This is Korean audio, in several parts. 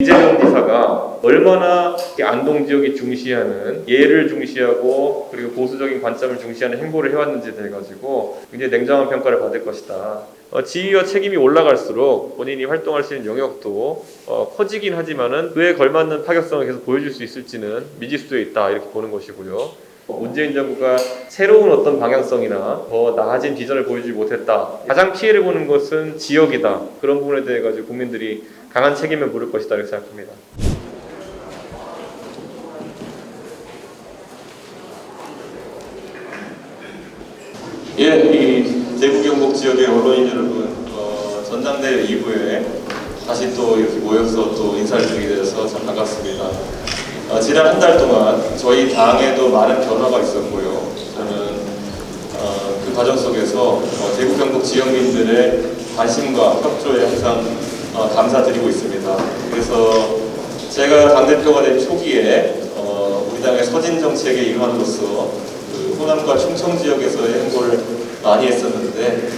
이재명 지사가 얼마나 안동 지역이 중시하는 예를 중시하고 그리고 보수적인 관점을 중시하는 행보를 해왔는지에 대해 가지고 굉장히 냉정한 평가를 받을 것이다. 지위와 책임이 올라갈수록 본인이 활동할 수 있는 영역도 커지긴 하지만은 그에 걸맞는 파격성을 계속 보여줄 수 있을지는 미지수에 있다 이렇게 보는 것이고요. 문재인 정부가 새로운 어떤 방향성이나 더 나아진 비전을 보여주지 못했다. 가장 피해를 보는 것은 지역이다. 그런 부분에 대해 가지고 국민들이 강한 책임을 물을 것이다 이렇게 생각합니다. 이 대구 경북 지역의 언론인 여러분, 전당대회 이후에 다시 또 이렇게 모여서 또 인사를 드리게 되어서 참 반갑습니다. 지난 한 달 동안 저희 당에도 많은 변화가 있었고요. 저는 그 과정 속에서 대구 경북 지역민들의 관심과 협조에 항상 감사드리고 있습니다. 그래서 제가 당대표가 된 초기에 우리 당의 서진 정책의 일환으로서 그 호남과 충청 지역에서의 행보를 많이 했었는데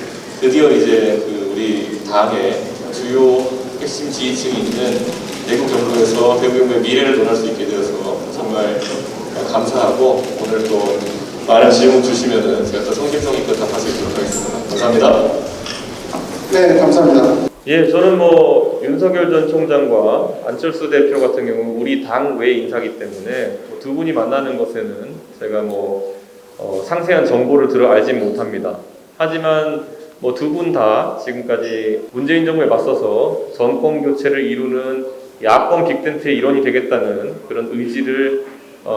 드디어 이제 그 우리 당의 주요 핵심 지지층이 있는 대구 경북에서 대구 경북의 미래를 논할 수 있게 되어서 정말 감사하고 오늘 또 많은 질문 주시면은 제가 또 성심성 있게 답할 수 있도록 하겠습니다. 감사합니다. 네, 감사합니다. 저는 윤석열 전 총장과 안철수 대표 같은 경우 우리 당 외 인사기 때문에 두 분이 만나는 것에는 제가 상세한 정보를 알진 못합니다. 하지만 두 분 다 지금까지 문재인 정부에 맞서서 정권 교체를 이루는 야권 빅텐트의 일원이 되겠다는 그런 의지를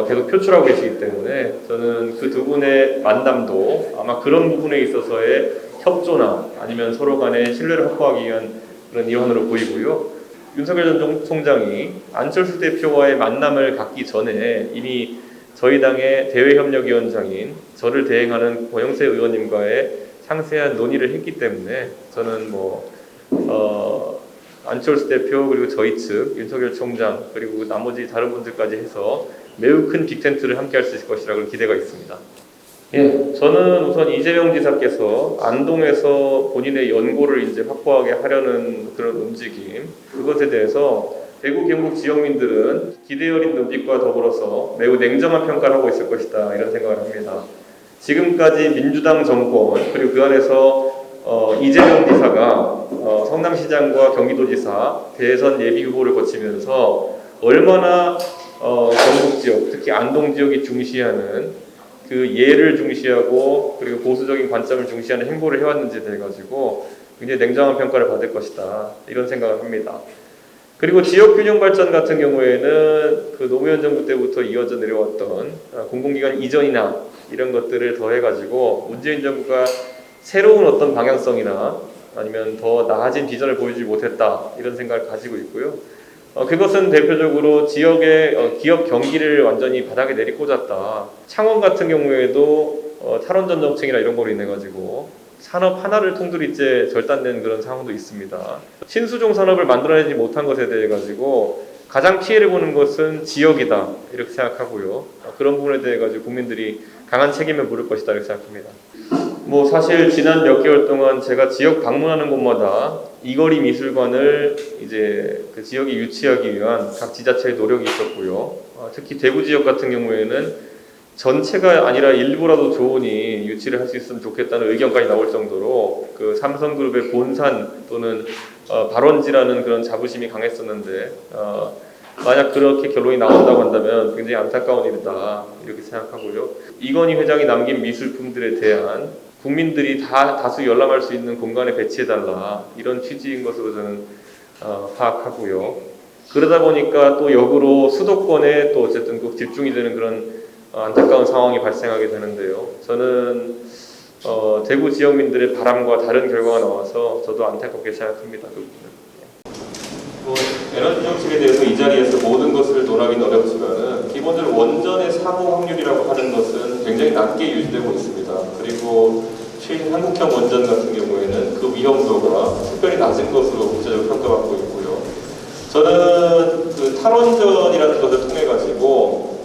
계속 표출하고 계시기 때문에 저는 그 두 분의 만남도 아마 그런 부분에 있어서의 협조나 아니면 서로 간의 신뢰를 확보하기 위한 그런 일환으로 보이고요. 윤석열 전 총장이 안철수 대표와의 만남을 갖기 전에 이미 저희 당의 대외협력위원장인 저를 대행하는 권영세 의원님과의 상세한 논의를 했기 때문에 저는 안철수 대표 그리고 저희 측 윤석열 총장 그리고 나머지 다른 분들까지 해서 매우 큰 빅텐트를 함께 할 수 있을 것이라고 기대가 있습니다. 저는 우선 이재명 지사께서 안동에서 본인의 연고를 이제 확보하게 하려는 그런 움직임, 그것에 대해서 대구 경북 지역민들은 기대 어린 눈빛과 더불어서 매우 냉정한 평가를 하고 있을 것이다 이런 생각을 합니다. 지금까지 민주당 정권 그리고 그 안에서 이재명 지사가 성남시장과 경기도지사 대선 예비 후보를 거치면서 얼마나 경북 지역, 특히 안동 지역이 중시하는 그 예를 중시하고 그리고 보수적인 관점을 중시하는 행보를 해왔는지에 대해 가지고 굉장히 냉정한 평가를 받을 것이다 이런 생각을 합니다. 그리고 지역균형 발전 같은 경우에는 그 노무현 정부 때부터 이어져 내려왔던 공공기관 이전이나 이런 것들을 더해가지고 문재인 정부가 새로운 어떤 방향성이나 아니면 더 나아진 비전을 보여주지 못했다 이런 생각을 가지고 있고요. 그것은 대표적으로 지역의 기업 경기를 완전히 바닥에 내리꽂았다. 창원 같은 경우에도 탈원전 정책이나 이런 거로 인해 가지고 산업 하나를 통두리째 절단된 그런 상황도 있습니다. 신수종 산업을 만들어내지 못한 것에 대해 가지고 가장 피해를 보는 것은 지역이다 이렇게 생각하고요. 그런 부분에 대해 가지고 국민들이 강한 책임을 물을 것이다 이렇게 생각합니다. 사실 지난 몇 개월 동안 제가 지역 방문하는 곳마다 이거리 미술관을 이제 그 지역에 유치하기 위한 각 지자체의 노력이 있었고요. 특히 대구 지역 같은 경우에는 전체가 아니라 일부라도 좋으니 유치를 할 수 있으면 좋겠다는 의견까지 나올 정도로 그 삼성그룹의 본산 또는 발원지라는 그런 자부심이 강했었는데 만약 그렇게 결론이 나온다고 한다면 굉장히 안타까운 일이다 이렇게 생각하고요. 이건희 회장이 남긴 미술품들에 대한 국민들이 다수 열람할 수 있는 공간에 배치해달라 이런 취지인 것으로 저는 파악하고요. 그러다 보니까 또 역으로 수도권에 또 어쨌든 꼭 집중이 되는 그런 안타까운 상황이 발생하게 되는데요. 저는 대구 지역민들의 바람과 다른 결과가 나와서 저도 안타깝게 생각합니다. 그 에너지 정책에 대해서 이 자리에서 모든 것을 논하기는 어렵지만은 기본적으로 원전의 사고 확률이라고 하는 것은 굉장히 낮게 유지되고 있습니다. 그리고 최신 한국형 원전 같은 경우에는 그 위험도가 특별히 낮은 것으로 국제적으로 평가받고 있고요. 저는 그 탈원전이라는 것을 통해 가지고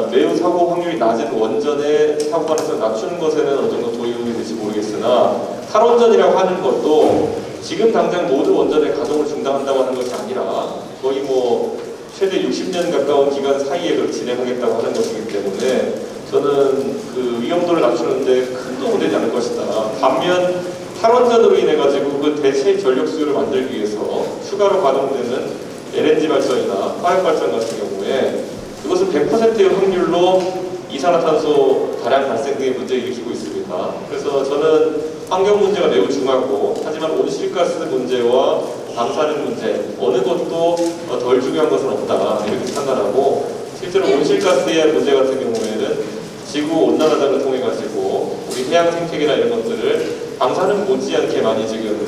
매우 사고 확률이 낮은 원전의 사고 가능성을 낮추는 것에는 어느 정도 도움이 될지 모르겠으나 탈원전이라고 하는 것도 지금 당장 모두 원전의 가동을 중단한다고 하는 것이 아니라 거의 뭐 최대 60년 가까운 기간 사이에 그걸 진행하겠다고 하는 것이기 때문에 저는 그 위험도를 낮추는데 큰 도움이 되지 않을 것이다. 반면 탈원전으로 인해 가지고 그 대체 전력 수요를 만들기 위해서 추가로 가동되는 LNG 발전이나 화력 발전 같은 경우에 그것은 100%의 확률로 이산화탄소 다량 발생 등의 문제를 일으키고 있습니다. 그래서 저는 환경 문제가 매우 중요하고 하지만 온실가스 문제와 방사능 문제 어느 것도 덜 중요한 것은 없다 이렇게 판단하고 실제로 온실가스의 문제 같은 경우에는 지구 온난화를 통해 가지고 우리 해양 생태계나 이런 것들을 방사능 못지않게 많이 지금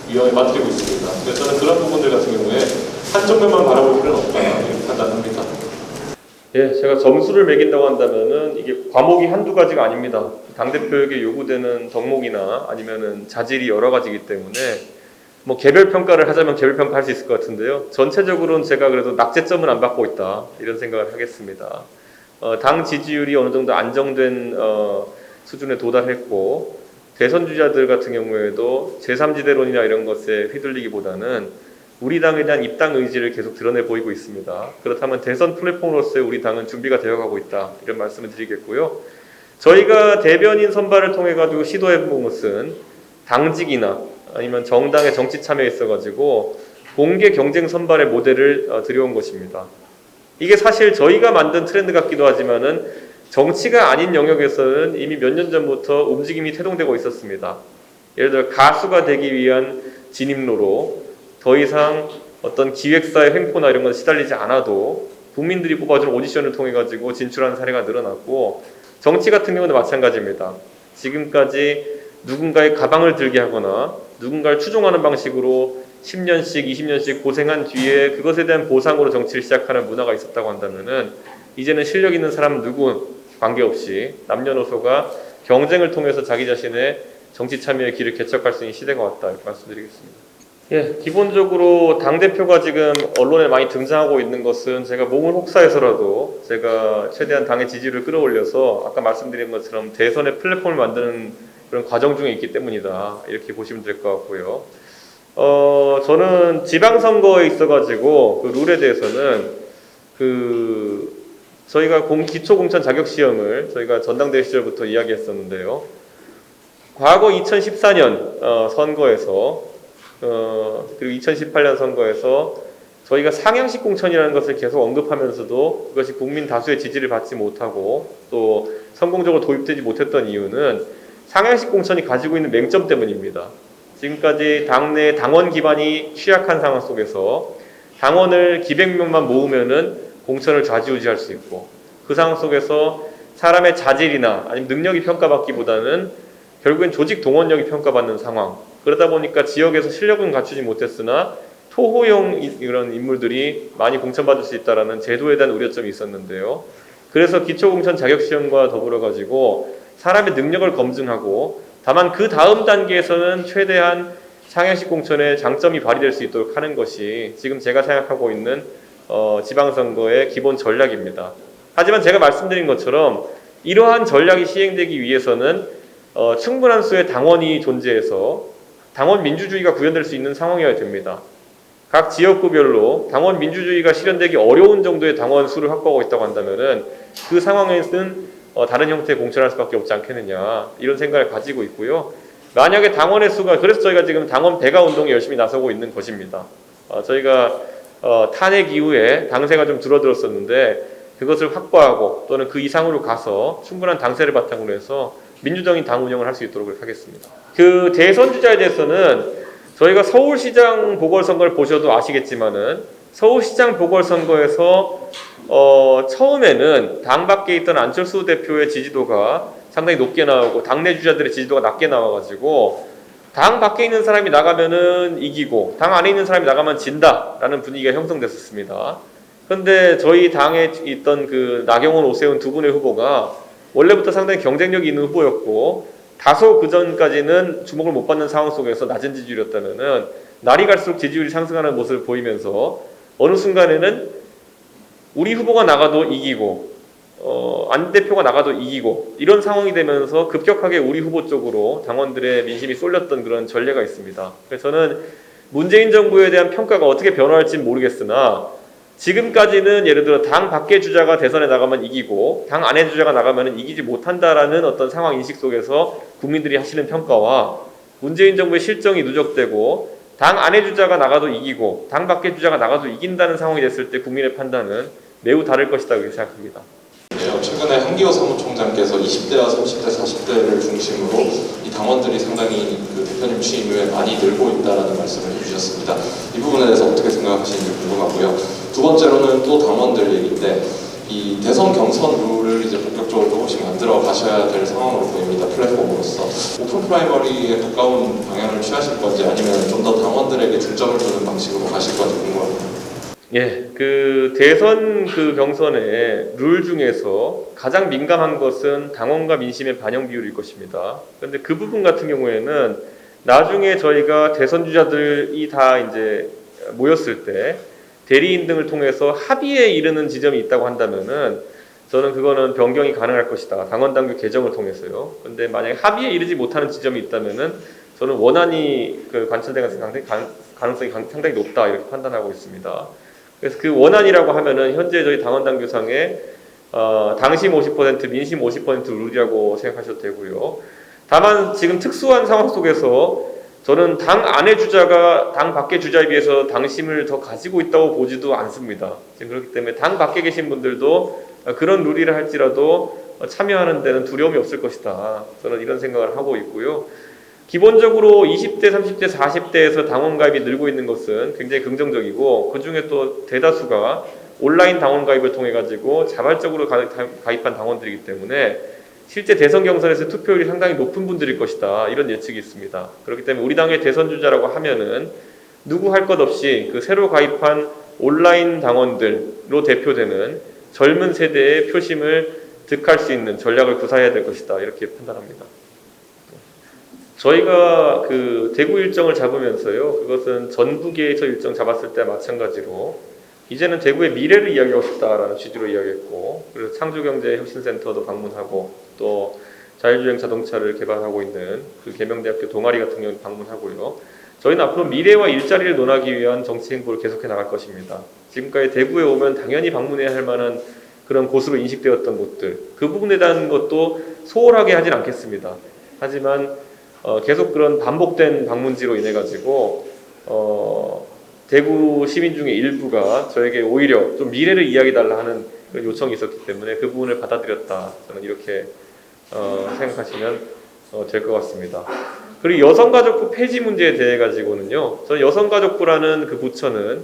위험에 빠뜨리고 있습니다. 그래서 저는 그런 부분들 같은 경우에 한쪽 면만 바라볼 필요는 없다 이렇게 판단합니다. 예, 제가 점수를 매긴다고 한다면은 이게 과목이 한두 가지가 아닙니다. 당대표에게 요구되는 덕목이나 아니면은 자질이 여러 가지이기 때문에 뭐 개별 평가를 하자면 개별 평가할 수 있을 것 같은데요. 전체적으로는 제가 그래도 낙제점은 안 받고 있다 이런 생각을 하겠습니다. 당 지지율이 어느 정도 안정된 수준에 도달했고 대선 주자들 같은 경우에도 제3지대론이나 이런 것에 휘둘리기보다는 우리 당에 대한 입당 의지를 계속 드러내 보이고 있습니다. 그렇다면 대선 플랫폼으로서의 우리 당은 준비가 되어가고 있다 이런 말씀을 드리겠고요. 저희가 대변인 선발을 통해 가지고 시도해 본 것은 당직이나 아니면 정당의 정치 참여에 있어 가지고 공개 경쟁 선발의 모델을 들여온 것입니다. 이게 사실 저희가 만든 트렌드 같기도 하지만은 정치가 아닌 영역에서는 이미 몇 년 전부터 움직임이 태동되고 있었습니다. 예를 들어 가수가 되기 위한 진입로로 더 이상 어떤 기획사의 횡포나 이런 건 시달리지 않아도 국민들이 뽑아준 오디션을 통해 가지고 진출하는 사례가 늘어났고 정치 같은 경우는 마찬가지입니다. 지금까지 누군가의 가방을 들게 하거나 누군가를 추종하는 방식으로 10년씩 20년씩 고생한 뒤에 그것에 대한 보상으로 정치를 시작하는 문화가 있었다고 한다면은 이제는 실력 있는 사람 누구 관계없이 남녀노소가 경쟁을 통해서 자기 자신의 정치 참여의 길을 개척할 수 있는 시대가 왔다 이렇게 말씀드리겠습니다. 예, 기본적으로 당대표가 지금 언론에 많이 등장하고 있는 것은 제가 몸을 혹사해서라도 제가 최대한 당의 지지를 끌어올려서 아까 말씀드린 것처럼 대선의 플랫폼을 만드는 그런 과정 중에 있기 때문이다 이렇게 보시면 될 것 같고요. 저는 지방선거에 있어가지고 그 룰에 대해서는 저희가 기초공천 자격시험을 저희가 전당대회 시절부터 이야기했었는데요. 과거 2014년 선거에서 그리고 2018년 선거에서 저희가 상향식 공천이라는 것을 계속 언급하면서도 그것이 국민 다수의 지지를 받지 못하고 또 성공적으로 도입되지 못했던 이유는 상향식 공천이 가지고 있는 맹점 때문입니다. 지금까지 당내 당원 기반이 취약한 상황 속에서 당원을 기백 명만 모으면은 공천을 좌지우지할 수 있고 그 상황 속에서 사람의 자질이나 아니면 능력이 평가받기보다는 결국엔 조직 동원력이 평가받는 상황. 그러다 보니까 지역에서 실력은 갖추지 못했으나 토호용 이런 인물들이 많이 공천받을 수 있다는 제도에 대한 우려점이 있었는데요. 그래서 기초공천 자격시험과 더불어 가지고 사람의 능력을 검증하고 다만 그 다음 단계에서는 최대한 상향식 공천의 장점이 발휘될 수 있도록 하는 것이 지금 제가 생각하고 있는 지방선거의 기본 전략입니다. 하지만 제가 말씀드린 것처럼 이러한 전략이 시행되기 위해서는 충분한 수의 당원이 존재해서 당원 민주주의가 구현될 수 있는 상황이어야 됩니다. 각 지역구별로 당원 민주주의가 실현되기 어려운 정도의 당원 수를 확보하고 있다고 한다면은 그 상황에서는 다른 형태의 공천할 수밖에 없지 않겠느냐 이런 생각을 가지고 있고요. 만약에 당원의 수가 그래서 저희가 지금 당원 배가 운동에 열심히 나서고 있는 것입니다. 저희가 탄핵 이후에 당세가 좀 줄어들었었는데 그것을 확보하고 또는 그 이상으로 가서 충분한 당세를 바탕으로 해서 민주적인 당 운영을 할 수 있도록 하겠습니다. 그 대선 주자에 대해서는 저희가 서울시장 보궐선거를 보셔도 아시겠지만은 서울시장 보궐선거에서 처음에는 당 밖에 있던 안철수 대표의 지지도가 상당히 높게 나오고 당내 주자들의 지지도가 낮게 나와가지고 당 밖에 있는 사람이 나가면은 이기고 당 안에 있는 사람이 나가면 진다라는 분위기가 형성됐었습니다. 그런데 저희 당에 있던 그 나경원, 오세훈 두 분의 후보가 원래부터 상당히 경쟁력이 있는 후보였고 다소 그 전까지는 주목을 못 받는 상황 속에서 낮은 지지율이었다면은 날이 갈수록 지지율이 상승하는 모습을 보이면서 어느 순간에는 우리 후보가 나가도 이기고 안 대표가 나가도 이기고 이런 상황이 되면서 급격하게 우리 후보 쪽으로 당원들의 민심이 쏠렸던 그런 전례가 있습니다. 그래서 저는 문재인 정부에 대한 평가가 어떻게 변화할지는 모르겠으나 지금까지는 예를 들어 당 밖의 주자가 대선에 나가면 이기고 당 안의 주자가 나가면 이기지 못한다라는 어떤 상황 인식 속에서 국민들이 하시는 평가와 문재인 정부의 실정이 누적되고 당 안의 주자가 나가도 이기고 당 밖의 주자가 나가도 이긴다는 상황이 됐을 때 국민의 판단은 매우 다를 것이다 이렇게 생각합니다. 최근에 한기호 사무총장께서 20대와 30대, 40대를 중심으로 이 당원들이 상당히 그 대표님 취임 이후에 많이 늘고 있다는 말씀을 해주셨습니다. 이 부분에 대해서 어떻게 생각하시는지 궁금하고요. 두 번째로는 또 당원들 얘기인데 이 대선 경선 룰을 이제 본격적으로 조금씩 만들어 가셔야 될 상황으로 보입니다. 플랫폼으로서 오픈 프라이머리에 가까운 방향을 취하실 건지 아니면 좀 더 당원들에게 중점을 두는 방식으로 가실 건지 궁금합니다. 예, 그 대선 그 경선의 룰 중에서 가장 민감한 것은 당원과 민심의 반영 비율일 것입니다. 그런데 그 부분 같은 경우에는 나중에 저희가 대선 주자들이 다 이제 모였을 때 대리인 등을 통해서 합의에 이르는 지점이 있다고 한다면은 저는 그거는 변경이 가능할 것이다. 당원 당규 개정을 통해서요. 그런데 만약에 합의에 이르지 못하는 지점이 있다면은 저는 원안이 그 관철될 가능성이 상당히 높다 이렇게 판단하고 있습니다. 그래서 그 원안이라고 하면은 현재 저희 당원 당규상에 당심 50% 민심 50% 룰이라고 생각하셔도 되고요. 다만 지금 특수한 상황 속에서 저는 당 안의 주자가 당 밖의 주자에 비해서 당심을 더 가지고 있다고 보지도 않습니다. 지금 그렇기 때문에 당 밖에 계신 분들도 그런 룰이라 할지라도 참여하는 데는 두려움이 없을 것이다. 저는 이런 생각을 하고 있고요. 기본적으로 20대, 30대, 40대에서 당원 가입이 늘고 있는 것은 굉장히 긍정적이고 그 중에 또 대다수가 온라인 당원 가입을 통해 가지고 자발적으로 가입한 당원들이기 때문에 실제 대선 경선에서 투표율이 상당히 높은 분들일 것이다 이런 예측이 있습니다. 그렇기 때문에 우리 당의 대선 주자라고 하면은 누구 할 것 없이 그 새로 가입한 온라인 당원들로 대표되는 젊은 세대의 표심을 득할 수 있는 전략을 구사해야 될 것이다 이렇게 판단합니다. 저희가 그 대구 일정을 잡으면서요, 그것은 전국에서 일정 잡았을 때 마찬가지로 이제는 대구의 미래를 이야기하고 싶다라는 취지로 이야기했고, 그래서 창조경제혁신센터도 방문하고 또 자율주행 자동차를 개발하고 있는 그 계명대학교 동아리 같은 경우는 방문하고요. 저희는 앞으로 미래와 일자리를 논하기 위한 정치 행보를 계속해 나갈 것입니다. 지금까지 대구에 오면 당연히 방문해야 할 만한 그런 곳으로 인식되었던 곳들, 그 부분에 대한 것도 소홀하게 하진 않겠습니다. 하지만 계속 그런 반복된 방문지로 인해 가지고 대구 시민 중에 일부가 저에게 오히려 좀 미래를 이야기달라 하는 그런 요청이 있었기 때문에 그 부분을 받아들였다. 저는 이렇게 생각하시면 될 것 같습니다. 그리고 여성가족부 폐지 문제에 대해 가지고는요, 저는 여성가족부라는 그 부처는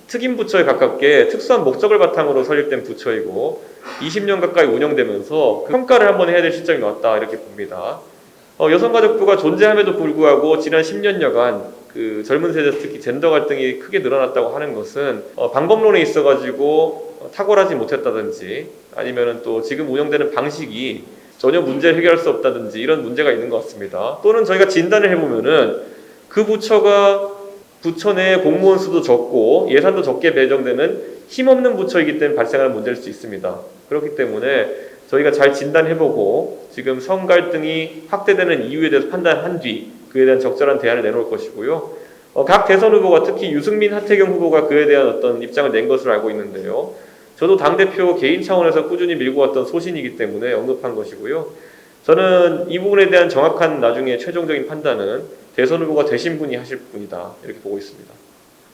특임 부처에 가깝게 특수한 목적을 바탕으로 설립된 부처이고 20년 가까이 운영되면서 평가를 한번 해야 될 시점이 왔다 이렇게 봅니다. 여성가족부가 존재함에도 불구하고 지난 10년여간 그 젊은 세대 특히 젠더 갈등이 크게 늘어났다고 하는 것은 방법론에 있어가지고 탁월하지 못했다든지 아니면은 또 지금 운영되는 방식이 전혀 문제를 해결할 수 없다든지 이런 문제가 있는 것 같습니다. 또는 저희가 진단을 해보면은 그 부처 내 공무원 수도 적고 예산도 적게 배정되는 힘없는 부처이기 때문에 발생하는 문제일 수 있습니다. 그렇기 때문에 저희가 잘 진단해보고 지금 성 갈등이 확대되는 이유에 대해서 판단한 뒤 그에 대한 적절한 대안을 내놓을 것이고요. 각 대선 후보가 특히 유승민, 하태경 후보가 그에 대한 어떤 입장을 낸 것으로 알고 있는데요. 저도 당대표 개인 차원에서 꾸준히 밀고 왔던 소신이기 때문에 언급한 것이고요. 저는 이 부분에 대한 정확한 나중에 최종적인 판단은 대선 후보가 되신 분이 하실 분이다 이렇게 보고 있습니다.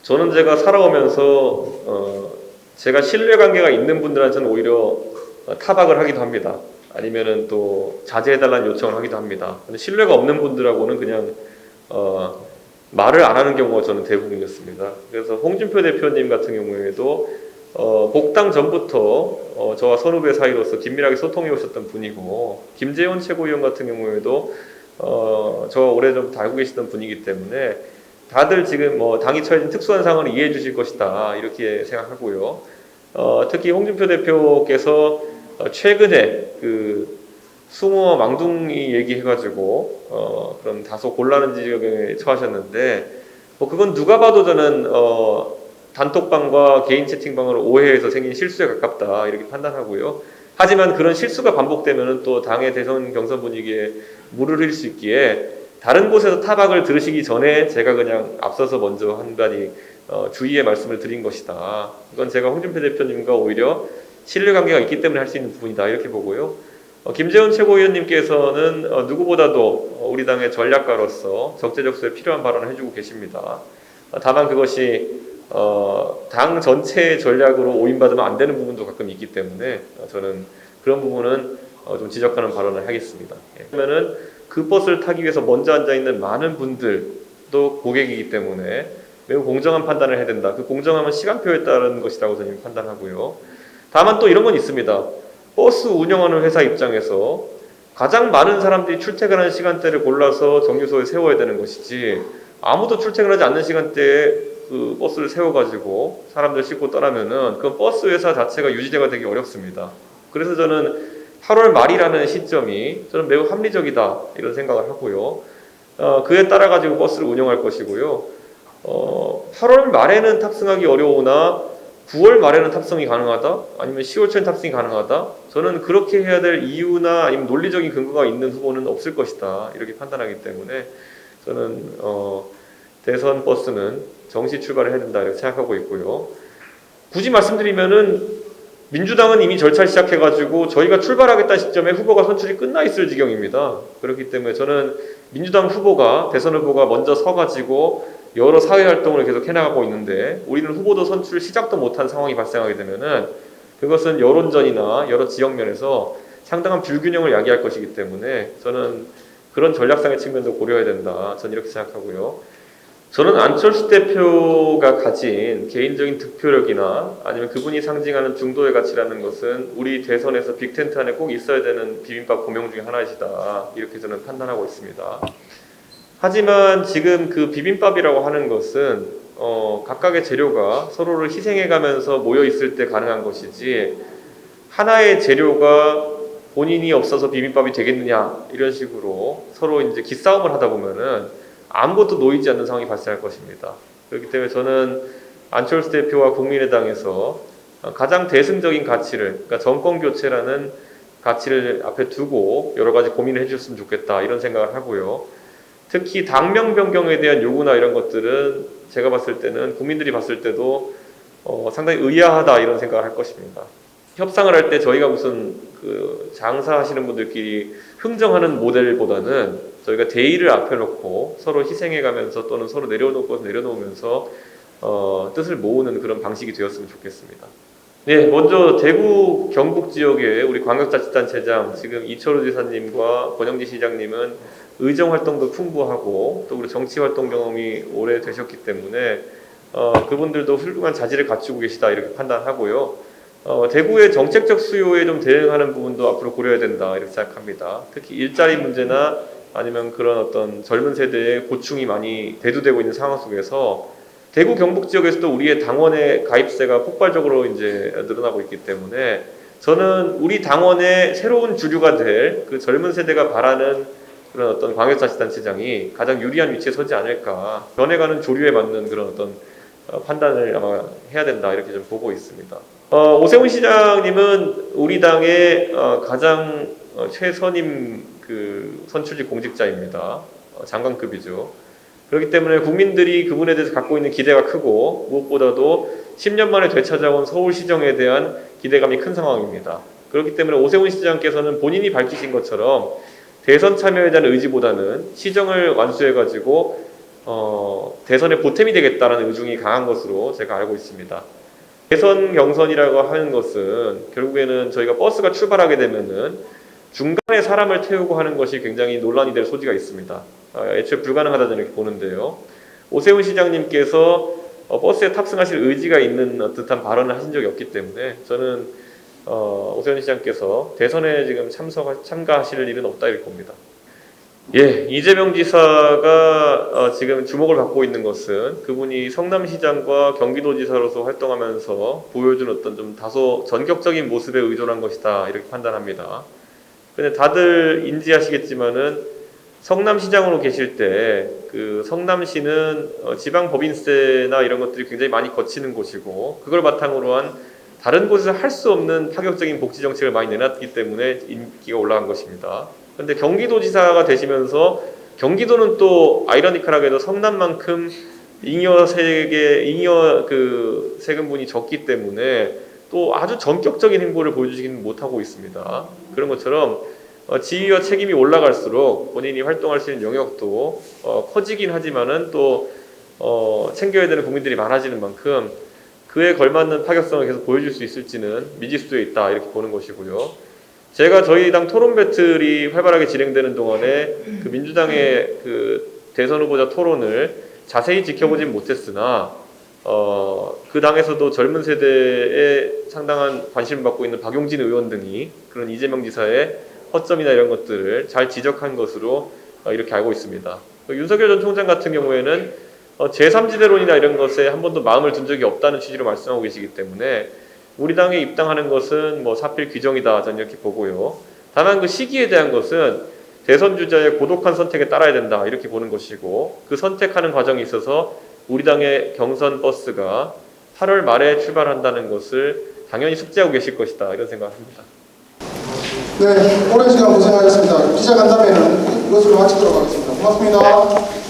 저는 제가 살아오면서 제가 신뢰관계가 있는 분들한테는 오히려 타박을 하기도 합니다. 아니면은 또 자제해달라는 요청을 하기도 합니다. 근데 신뢰가 없는 분들하고는 그냥 말을 안 하는 경우가 저는 대부분이었습니다. 그래서 홍준표 대표님 같은 경우에도 복당 전부터 저와 선후배 사이로서 긴밀하게 소통해 오셨던 분이고 김재원 최고위원 같은 경우에도 저와 오래전부터 알고 계시던 분이기 때문에 다들 지금 당이 처해진 특수한 상황을 이해해 주실 것이다 이렇게 생각하고요. 특히 홍준표 대표께서 최근에 그 수모와 망둥이 얘기해가지고 그런 다소 곤란한 지경에 처하셨는데 그건 누가 봐도 저는 단톡방과 개인 채팅방을 오해해서 생긴 실수에 가깝다 이렇게 판단하고요. 하지만 그런 실수가 반복되면 또 당의 대선 경선 분위기에 물을 흘릴 수 있기에 다른 곳에서 타박을 들으시기 전에 제가 그냥 앞서서 먼저 한간히 주의의 말씀을 드린 것이다. 이건 제가 홍준표 대표님과 오히려 신뢰관계가 있기 때문에 할 수 있는 부분이다 이렇게 보고요. 김재원 최고위원님께서는 누구보다도 우리 당의 전략가로서 적재적소에 필요한 발언을 해주고 계십니다. 다만 그것이 당 전체의 전략으로 오인받으면 안 되는 부분도 가끔 있기 때문에 저는 그런 부분은 좀 지적하는 발언을 하겠습니다. 그러면은 그 버스를 타기 위해서 먼저 앉아 있는 많은 분들도 고객이기 때문에 매우 공정한 판단을 해야 된다. 그 공정함은 시간표에 따른 것이라고 저는 판단하고요. 다만 또 이런 건 있습니다. 버스 운영하는 회사 입장에서 가장 많은 사람들이 출퇴근하는 시간대를 골라서 정류소에 세워야 되는 것이지 아무도 출퇴근하지 않는 시간대에 그 버스를 세워가지고 사람들 싣고 떠나면은 그 버스 회사 자체가 유지제가 되기 어렵습니다. 그래서 저는 8월 말이라는 시점이 저는 매우 합리적이다 이런 생각을 하고요. 그에 따라 가지고 버스를 운영할 것이고요. 8월 말에는 탑승하기 어려우나 9월 말에는 탑승이 가능하다? 아니면 10월 초에 탑승이 가능하다? 저는 그렇게 해야 될 이유나 아니면 논리적인 근거가 있는 후보는 없을 것이다 이렇게 판단하기 때문에 저는 대선 버스는 정시 출발을 해야 된다 이렇게 생각하고 있고요. 굳이 말씀드리면은 민주당은 이미 절차를 시작해가지고 저희가 출발하겠다는 시점에 후보가 선출이 끝나 있을 지경입니다. 그렇기 때문에 저는 민주당 후보가 대선 후보가 먼저 서가지고 여러 사회활동을 계속 해나가고 있는데 우리는 후보도 선출 시작도 못한 상황이 발생하게 되면은 그것은 여론전이나 여러 지역면에서 상당한 불균형을 야기할 것이기 때문에 저는 그런 전략상의 측면도 고려해야 된다. 저는 이렇게 생각하고요. 저는 안철수 대표가 가진 개인적인 득표력이나 아니면 그분이 상징하는 중도의 가치라는 것은 우리 대선에서 빅텐트 안에 꼭 있어야 되는 비빔밥 고명 중에 하나이다. 이렇게 저는 판단하고 있습니다. 하지만 지금 그 비빔밥이라고 하는 것은 각각의 재료가 서로를 희생해가면서 모여 있을 때 가능한 것이지 하나의 재료가 본인이 없어서 비빔밥이 되겠느냐 이런 식으로 서로 이제 기싸움을 하다 보면은 아무것도 놓이지 않는 상황이 발생할 것입니다. 그렇기 때문에 저는 안철수 대표와 국민의당에서 가장 대승적인 가치를, 그러니까 정권 교체라는 가치를 앞에 두고 여러 가지 고민을 해주셨으면 좋겠다 이런 생각을 하고요. 특히 당명 변경에 대한 요구나 이런 것들은 제가 봤을 때는 국민들이 봤을 때도 상당히 의아하다 이런 생각을 할 것입니다. 협상을 할 때 저희가 무슨 그 장사하시는 분들끼리 흥정하는 모델보다는 저희가 대의를 앞에 놓고 서로 희생해가면서 또는 서로 내려놓으면서 뜻을 모으는 그런 방식이 되었으면 좋겠습니다. 네, 먼저 대구 경북 지역의 우리 광역자치단체장 지금 이철우 지사님과 권영지 시장님은 의정 활동도 풍부하고 또 우리 정치 활동 경험이 오래 되셨기 때문에 그분들도 훌륭한 자질을 갖추고 계시다 이렇게 판단하고요. 대구의 정책적 수요에 좀 대응하는 부분도 앞으로 고려해야 된다 이렇게 생각합니다. 특히 일자리 문제나 아니면 그런 어떤 젊은 세대의 고충이 많이 대두되고 있는 상황 속에서 대구 경북 지역에서도 우리의 당원의 가입세가 폭발적으로 이제 늘어나고 있기 때문에 저는 우리 당원의 새로운 주류가 될 그 젊은 세대가 바라는 그런 어떤 광역자치단체장이 가장 유리한 위치에 서지 않을까, 변해가는 조류에 맞는 그런 어떤 판단을 아마 해야 된다 이렇게 좀 보고 있습니다. 오세훈 시장님은 우리 당의 가장 최선임 그 선출직 공직자입니다. 장관급이죠. 그렇기 때문에 국민들이 그분에 대해서 갖고 있는 기대가 크고 무엇보다도 10년 만에 되찾아온 서울시정에 대한 기대감이 큰 상황입니다. 그렇기 때문에 오세훈 시장께서는 본인이 밝히신 것처럼 대선 참여에 대한 의지보다는 시정을 완수해가지고 대선의 보탬이 되겠다는 의중이 강한 것으로 제가 알고 있습니다. 대선 경선이라고 하는 것은 결국에는 저희가 버스가 출발하게 되면은 중간에 사람을 태우고 하는 것이 굉장히 논란이 될 소지가 있습니다. 애초에 불가능하다 저는 이렇게 보는데요. 오세훈 시장님께서 버스에 탑승하실 의지가 있는 듯한 발언을 하신 적이 없기 때문에 저는 오세훈 시장께서 대선에 지금 참가하실 일은 없다 이렇게 봅니다. 예, 이재명 지사가 지금 주목을 받고 있는 것은 그분이 성남시장과 경기도지사로서 활동하면서 보여준 어떤 좀 다소 전격적인 모습에 의존한 것이다 이렇게 판단합니다. 근데 다들 인지하시겠지만은 성남시장으로 계실 때 그 성남시는 지방 법인세나 이런 것들이 굉장히 많이 거치는 곳이고 그걸 바탕으로 한 다른 곳에서 할 수 없는 파격적인 복지 정책을 많이 내놨기 때문에 인기가 올라간 것입니다. 그런데 경기도지사가 되시면서 경기도는 또 아이러니컬하게도 성남만큼 잉여 그 세금분이 적기 때문에 또 아주 전격적인 행보를 보여주지는 못하고 있습니다. 그런 것처럼 지위와 책임이 올라갈수록 본인이 활동할 수 있는 영역도 커지긴 하지만은 또 챙겨야 되는 국민들이 많아지는 만큼 그에 걸맞는 파격성을 계속 보여줄 수 있을지는 미지수에 있다 이렇게 보는 것이고요. 제가 저희 당 토론 배틀이 활발하게 진행되는 동안에 그 민주당의 그 대선 후보자 토론을 자세히 지켜보진 못했으나 그 당에서도 젊은 세대에 상당한 관심을 받고 있는 박용진 의원 등이 그런 이재명 지사의 허점이나 이런 것들을 잘 지적한 것으로 이렇게 알고 있습니다. 윤석열 전 총장 같은 경우에는 제3지대론이나 이런 것에 한 번도 마음을 둔 적이 없다는 취지로 말씀하고 계시기 때문에 우리 당에 입당하는 것은 뭐 사필 규정이다 저는 이렇게 보고요. 다만 그 시기에 대한 것은 대선 주자의 고독한 선택에 따라야 된다 이렇게 보는 것이고 그 선택하는 과정에 있어서 우리 당의 경선 버스가 8월 말에 출발한다는 것을 당연히 숙지하고 계실 것이다 이런 생각합니다. 네, 오랜 시간 고생하셨습니다. 기자간담회는 이것으로 마치도록 하겠습니다. 고맙습니다.